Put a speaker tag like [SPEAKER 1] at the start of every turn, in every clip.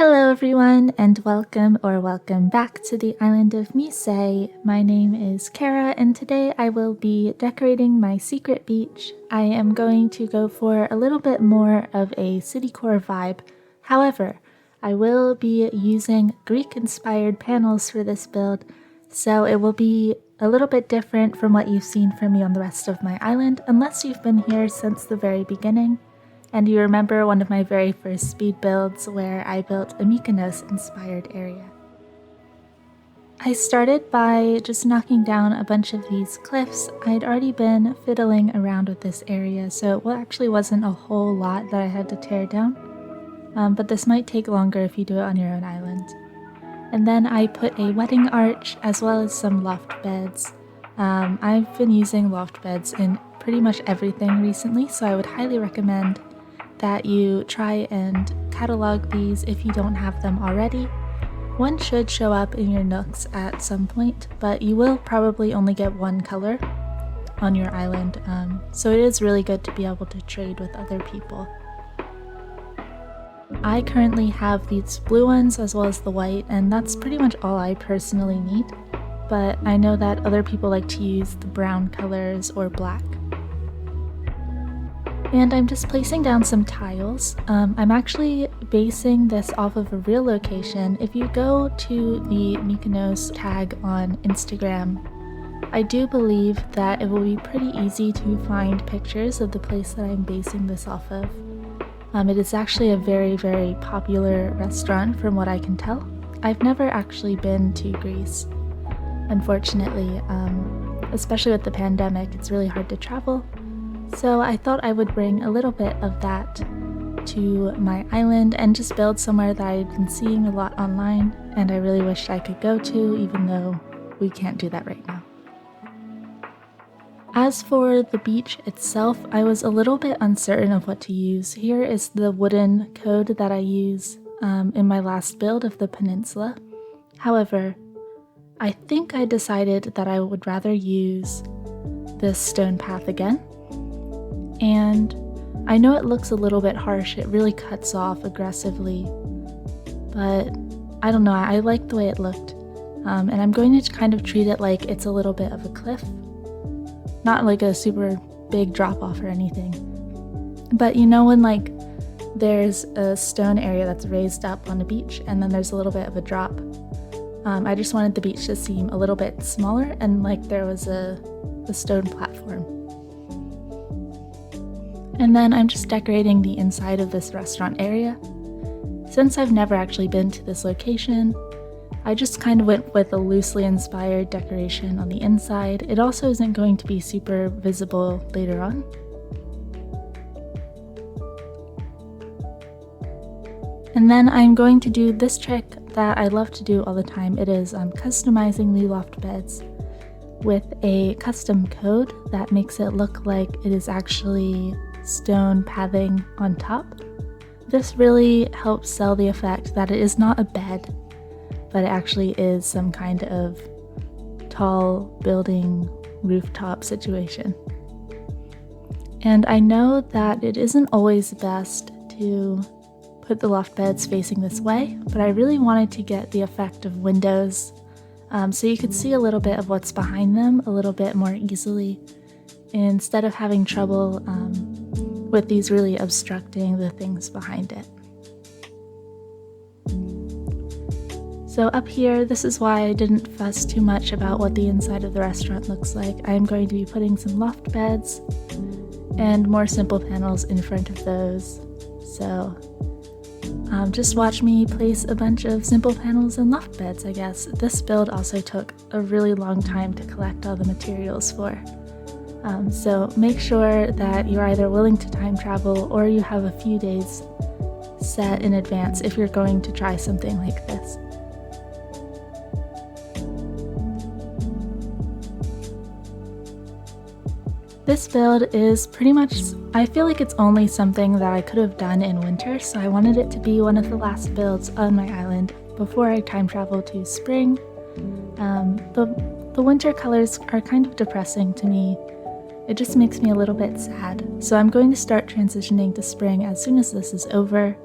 [SPEAKER 1] Hello everyone and welcome back to the island of Mise. My name is Cara and today I will be decorating my secret beach. I am going to go for a little bit more of a city core vibe. However, I will be using Greek inspired panels for this build, so it will be a little bit different from what you've seen from me on the rest of my island unless you've been here since the very beginning. And you remember one of my very first speed builds where I built a Mykonos inspired area. I started by just knocking down a bunch of these cliffs. I'd already been fiddling around with this area, so it actually wasn't a whole lot that I had to tear down. But this might take longer if you do it on your own island. And then I put a wedding arch as well as some loft beds. I've been using loft beds in pretty much everything recently, so I would highly recommend that you try and catalog these if you don't have them already. One should show up in your nooks at some point, but you will probably only get one color on your island, so it is really good to be able to trade with other people. I currently have these blue ones as well as the white, and that's pretty much all I personally need, but I know that other people like to use the brown colors or black. And I'm just placing down some tiles. I'm actually basing this off of a real location. If you go to the Mykonos tag on Instagram, I do believe that it will be pretty easy to find pictures of the place that I'm basing this off of. It is actually a very, very popular restaurant from what I can tell. I've never actually been to Greece, unfortunately. Especially with the pandemic, it's really hard to travel. So I thought I would bring a little bit of that to my island and just build somewhere that I've been seeing a lot online and I really wish I could go to, even though we can't do that right now. As for the beach itself, I was a little bit uncertain of what to use. Here is the wooden code that I use in my last build of the peninsula. However, I think I decided that I would rather use this stone path again. And I know it looks a little bit harsh, it really cuts off aggressively, but I don't know, I like the way it looked. And I'm going to kind of treat it like it's a little bit of a cliff. Not like a super big drop off or anything. But you know when like there's a stone area that's raised up on the beach and then there's a little bit of a drop? I just wanted the beach to seem a little bit smaller and like there was a stone platform. And then I'm just decorating the inside of this restaurant area. Since I've never actually been to this location, I just kind of went with a loosely inspired decoration on the inside. It also isn't going to be super visible later on. And then I'm going to do this trick that I love to do all the time. It is customizing the loft beds with a custom code that makes it look like it is actually stone pathing on top. This really helps sell the effect that it is not a bed, but it actually is some kind of tall building rooftop situation. And I know that it isn't always best to put the loft beds facing this way, but I really wanted to get the effect of windows so you could see a little bit of what's behind them a little bit more easily instead of having trouble with these really obstructing the things behind it. So up here, this is why I didn't fuss too much about what the inside of the restaurant looks like. I am going to be putting some loft beds and more simple panels in front of those. So just watch me place a bunch of simple panels and loft beds, I guess. This build also took a really long time to collect all the materials for. So make sure that you're either willing to time travel or you have a few days set in advance if you're going to try something like this. This build is pretty much, I feel like it's only something that I could have done in winter, so I wanted it to be one of the last builds on my island before I time travel to spring. The winter colors are kind of depressing to me. It just makes me a little bit sad. So I'm going to start transitioning to spring as soon as this is over.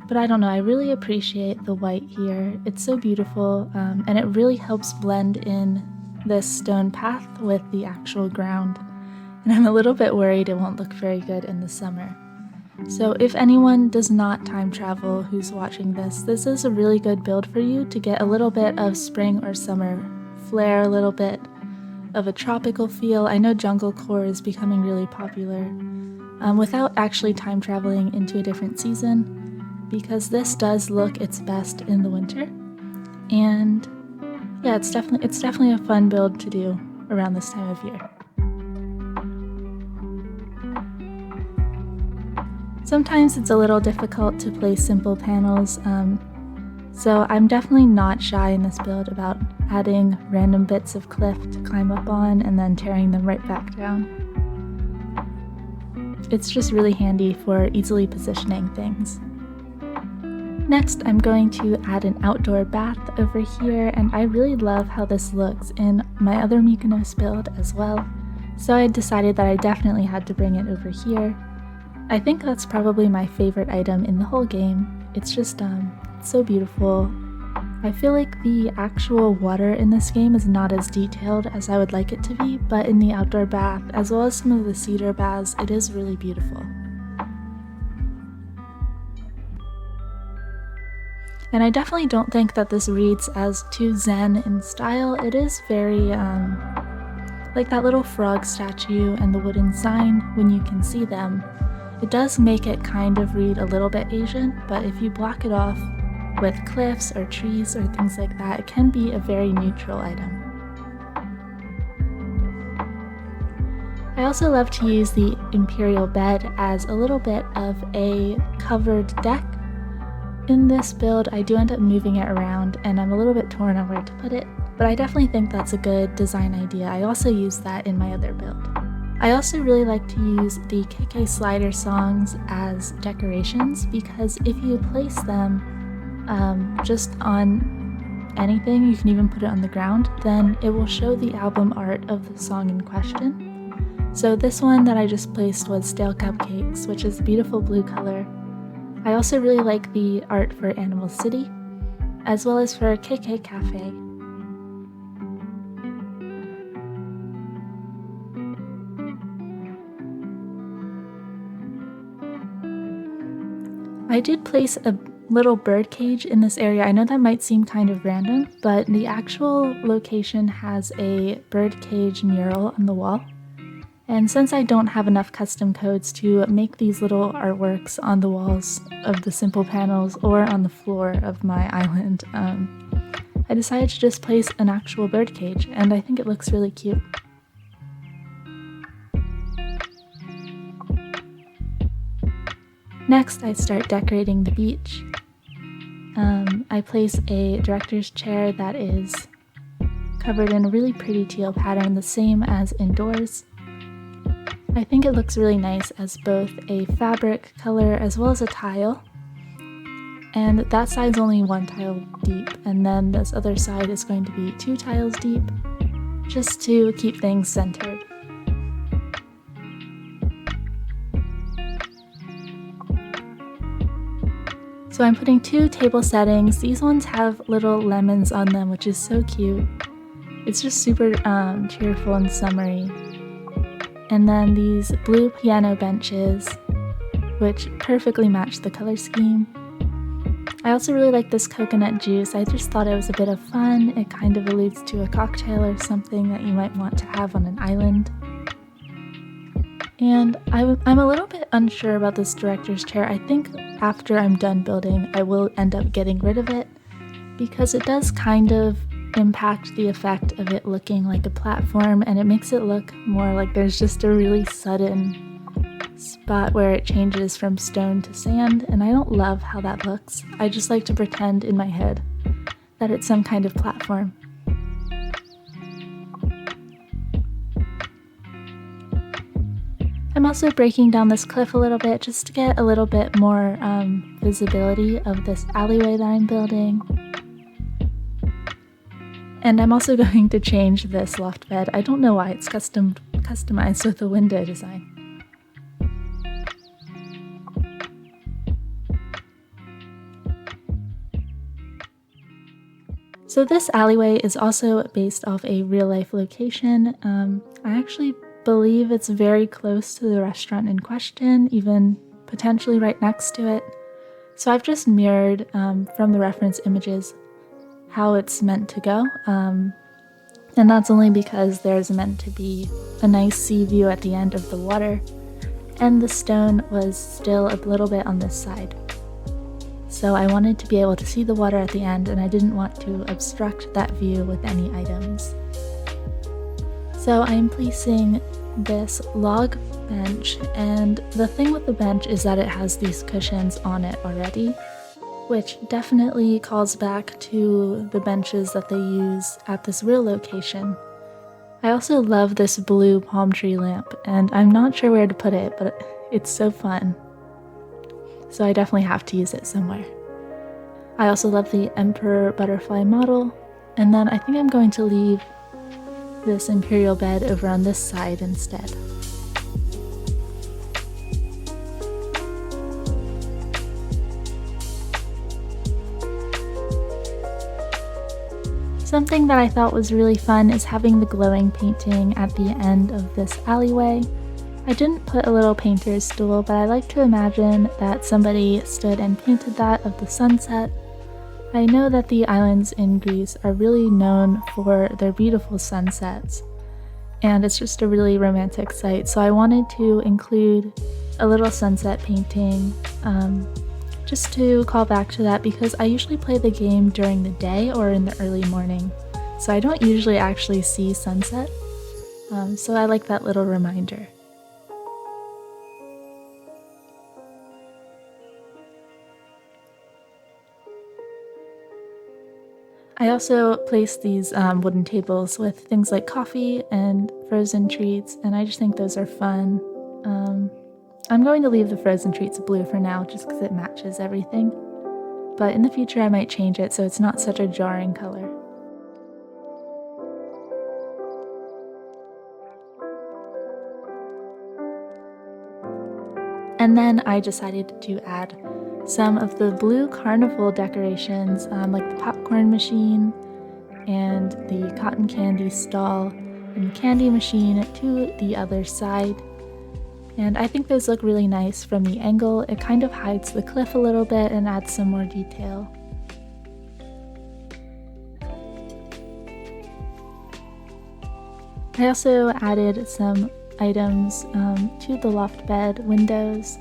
[SPEAKER 1] But I don't know, I really appreciate the white here. It's so beautiful, and it really helps blend in this stone path with the actual ground. And I'm a little bit worried it won't look very good in the summer. So if anyone does not time travel who's watching this is a really good build for you to get a little bit of spring or summer flair, a little bit of a tropical feel. I know jungle core is becoming really popular without actually time traveling into a different season, because this does look its best in the winter. And yeah, it's definitely a fun build to do around this time of year. Sometimes it's a little difficult to place simple panels, so I'm definitely not shy in this build about adding random bits of cliff to climb up on and then tearing them right back down. It's just really handy for easily positioning things. Next, I'm going to add an outdoor bath over here, and I really love how this looks in my other Mykonos build as well, so I decided that I definitely had to bring it over here. I think that's probably my favorite item in the whole game. It's just so beautiful. I feel like the actual water in this game is not as detailed as I would like it to be, but in the outdoor bath, as well as some of the cedar baths, it is really beautiful. And I definitely don't think that this reads as too zen in style. It is very, like that little frog statue and the wooden sign, when you can see them, it does make it kind of read a little bit Asian, but if you block it off with cliffs or trees or things like that, it can be a very neutral item. I also love to use the imperial bed as a little bit of a covered deck. In this build, I do end up moving it around, and I'm a little bit torn on where to put it, but I definitely think that's a good design idea. I also use that in my other build. I also really like to use the KK slider songs as decorations, because if you place them just on anything, you can even put it on the ground, then it will show the album art of the song in question. So this one that I just placed was Stale Cupcakes, which is a beautiful blue color. I also really like the art for Animal City, as well as for KK Cafe. I did place a little bird cage in this area. I know that might seem kind of random, but the actual location has a bird cage mural on the wall. And since I don't have enough custom codes to make these little artworks on the walls of the simple panels or on the floor of my island, I decided to just place an actual bird cage, and I think it looks really cute. Next, I start decorating the beach. I place a director's chair that is covered in a really pretty teal pattern, the same as indoors. I think it looks really nice as both a fabric color as well as a tile. And that side's only one tile deep, and then this other side is going to be 2 tiles deep, just to keep things centered. So I'm putting 2 table settings. These ones have little lemons on them, which is so cute. It's just super cheerful and summery. And then these blue piano benches, which perfectly match the color scheme. I also really like this coconut juice. I just thought it was a bit of fun. It kind of alludes to a cocktail or something that you might want to have on an island. And I'm a little bit unsure about this director's chair. I think after I'm done building, I will end up getting rid of it, because it does kind of impact the effect of it looking like a platform, and it makes it look more like there's just a really sudden spot where it changes from stone to sand, and I don't love how that looks. I just like to pretend in my head that it's some kind of platform. I'm also breaking down this cliff a little bit just to get a little bit more visibility of this alleyway that I'm building. And I'm also going to change this loft bed. I don't know why it's customized with the window design. So this alleyway is also based off a real-life location. I actually believe it's very close to the restaurant in question, even potentially right next to it. So I've just mirrored from the reference images how it's meant to go. And that's only because there's meant to be a nice sea view at the end of the water, and the stone was still a little bit on this side. So I wanted to be able to see the water at the end, and I didn't want to obstruct that view with any items. So I'm placing this log bench, and the thing with the bench is that it has these cushions on it already, which definitely calls back to the benches that they use at this real location. I also love this blue palm tree lamp, and I'm not sure where to put it, but it's so fun. So I definitely have to use it somewhere. I also love the emperor butterfly model, and then I think I'm going to leave this imperial bed over on this side instead. Something that I thought was really fun is having the glowing painting at the end of this alleyway. I didn't put a little painter's stool, but I like to imagine that somebody stood and painted that of the sunset. I know that the islands in Greece are really known for their beautiful sunsets, and it's just a really romantic sight, so I wanted to include a little sunset painting just to call back to that, because I usually play the game during the day or in the early morning, so I don't usually actually see sunset, so I like that little reminder. I also placed these wooden tables with things like coffee and frozen treats, and I just think those are fun. I'm going to leave the frozen treats blue for now just because it matches everything, but in the future I might change it so it's not such a jarring color. And then I decided to add some of the blue carnival decorations, like the popcorn machine and the cotton candy stall and the candy machine, to the other side. And I think those look really nice from the angle. It kind of hides the cliff a little bit and adds some more detail. I also added some items to the loft bed windows.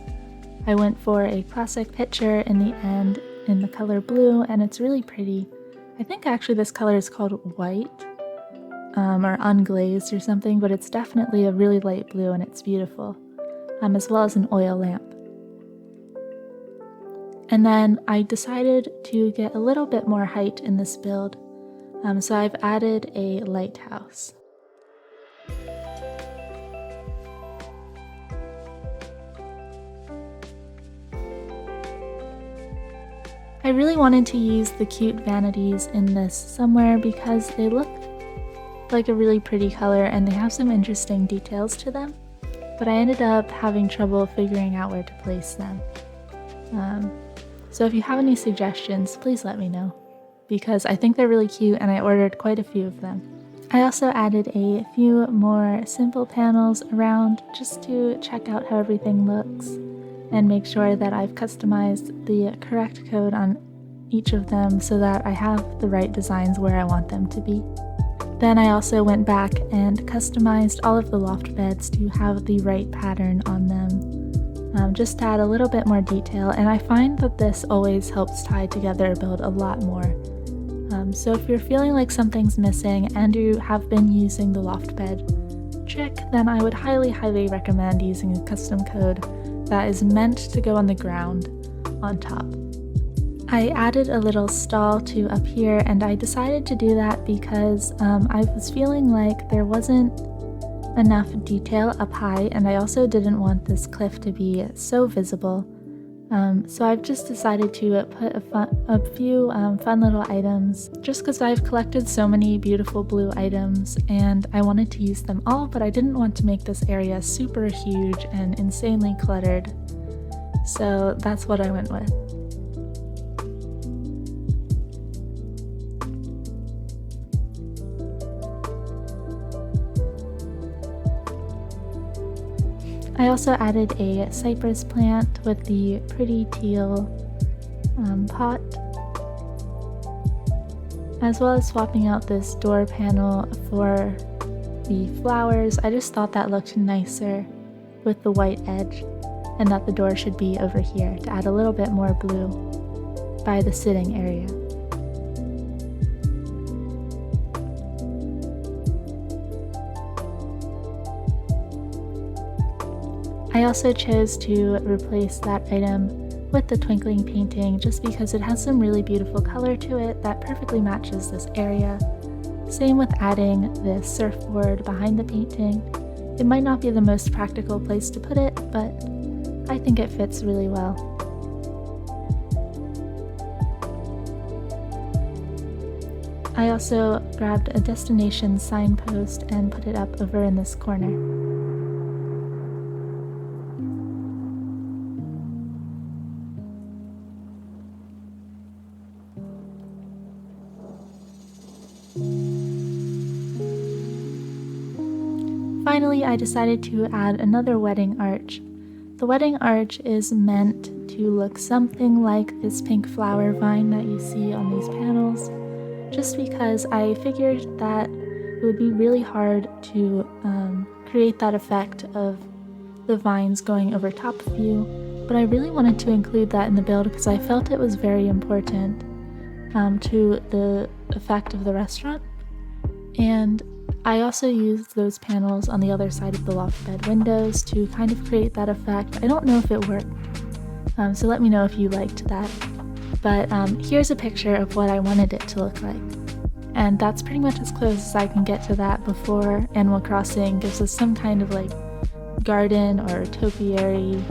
[SPEAKER 1] I went for a classic picture in the end in the color blue, and it's really pretty. I think actually this color is called white or unglazed or something, but it's definitely a really light blue and it's beautiful, as well as an oil lamp. And then I decided to get a little bit more height in this build, so I've added a lighthouse. I really wanted to use the cute vanities in this somewhere because they look like a really pretty color and they have some interesting details to them, but I ended up having trouble figuring out where to place them. So if you have any suggestions, please let me know, because I think they're really cute and I ordered quite a few of them. I also added a few more simple panels around just to check out how everything looks and make sure that I've customized the correct code on each of them so that I have the right designs where I want them to be. Then I also went back and customized all of the loft beds to have the right pattern on them, just to add a little bit more detail, and I find that this always helps tie together a build a lot more. So if you're feeling like something's missing and you have been using the loft bed trick, then I would highly recommend using a custom code that is meant to go on the ground on top. I added a little stall to up here, and I decided to do that because I was feeling like there wasn't enough detail up high, and I also didn't want this cliff to be so visible. So I've just decided to put a few fun little items, just because I've collected so many beautiful blue items and I wanted to use them all, but I didn't want to make this area super huge and insanely cluttered. So that's what I went with. I also added a cypress plant with the pretty teal pot, as well as swapping out this door panel for the flowers. I just thought that looked nicer with the white edge, and that the door should be over here to add a little bit more blue by the sitting area. I also chose to replace that item with the twinkling painting just because it has some really beautiful color to it that perfectly matches this area. Same with adding this surfboard behind the painting. It might not be the most practical place to put it, but I think it fits really well. I also grabbed a destination signpost and put it up over in this corner. Finally, I decided to add another wedding arch. The wedding arch is meant to look something like this pink flower vine that you see on these panels, just because I figured that it would be really hard to create that effect of the vines going over top of you, but I really wanted to include that in the build because I felt it was very important to the effect of the restaurant. And I also used those panels on the other side of the loft bed windows to kind of create that effect. I don't know if it worked, so let me know if you liked that. But here's a picture of what I wanted it to look like. And that's pretty much as close as I can get to that before Animal Crossing gives us some kind of like garden or topiary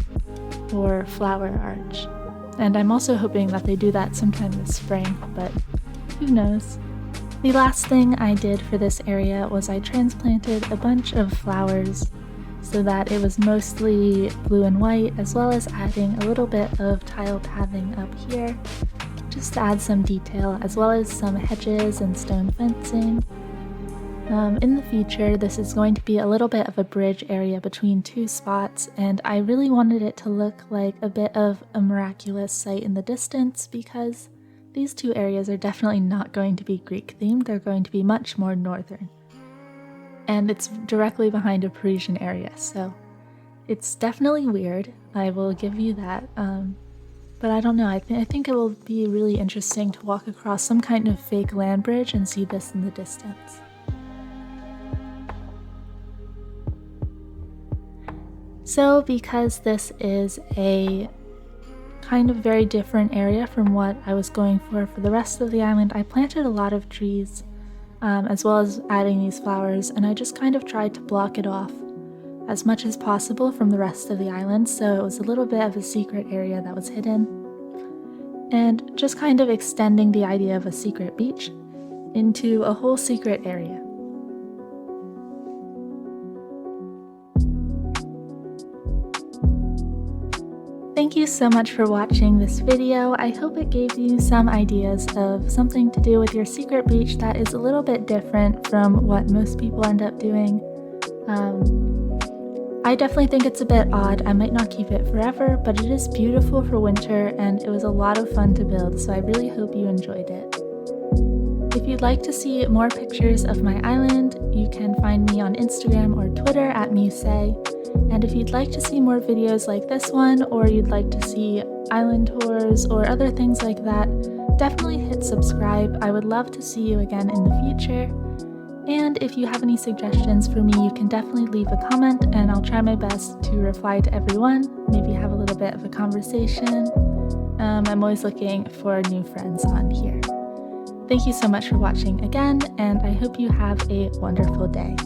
[SPEAKER 1] or flower arch. And I'm also hoping that they do that sometime this spring, but who knows. The last thing I did for this area was I transplanted a bunch of flowers so that it was mostly blue and white, as well as adding a little bit of tile pathing up here just to add some detail, as well as some hedges and stone fencing. In the future, this is going to be a little bit of a bridge area between two spots, and I really wanted it to look like a bit of a miraculous sight in the distance because these two areas are definitely not going to be Greek themed, they're going to be much more northern. And it's directly behind a Parisian area, so it's definitely weird, I will give you that. But I don't know, I think it will be really interesting to walk across some kind of fake land bridge and see this in the distance. So because this is a kind of very different area from what I was going for the rest of the island, I planted a lot of trees as well as adding these flowers, and I just kind of tried to block it off as much as possible from the rest of the island, so it was a little bit of a secret area that was hidden, and just kind of extending the idea of a secret beach into a whole secret area. Thank you so much for watching this video. I hope it gave you some ideas of something to do with your secret beach that is a little bit different from what most people end up doing. I definitely think it's a bit odd. I might not keep it forever, but it is beautiful for winter and it was a lot of fun to build, so I really hope you enjoyed it. If you'd like to see more pictures of my island, you can find me on Instagram or Twitter at @musay. And if you'd like to see more videos like this one, or you'd like to see island tours or other things like that, definitely hit subscribe. I would love to see you again in the future. And if you have any suggestions for me, you can definitely leave a comment and I'll try my best to reply to everyone, maybe have a little bit of a conversation. I'm always looking for new friends on here. Thank you so much for watching again, and I hope you have a wonderful day.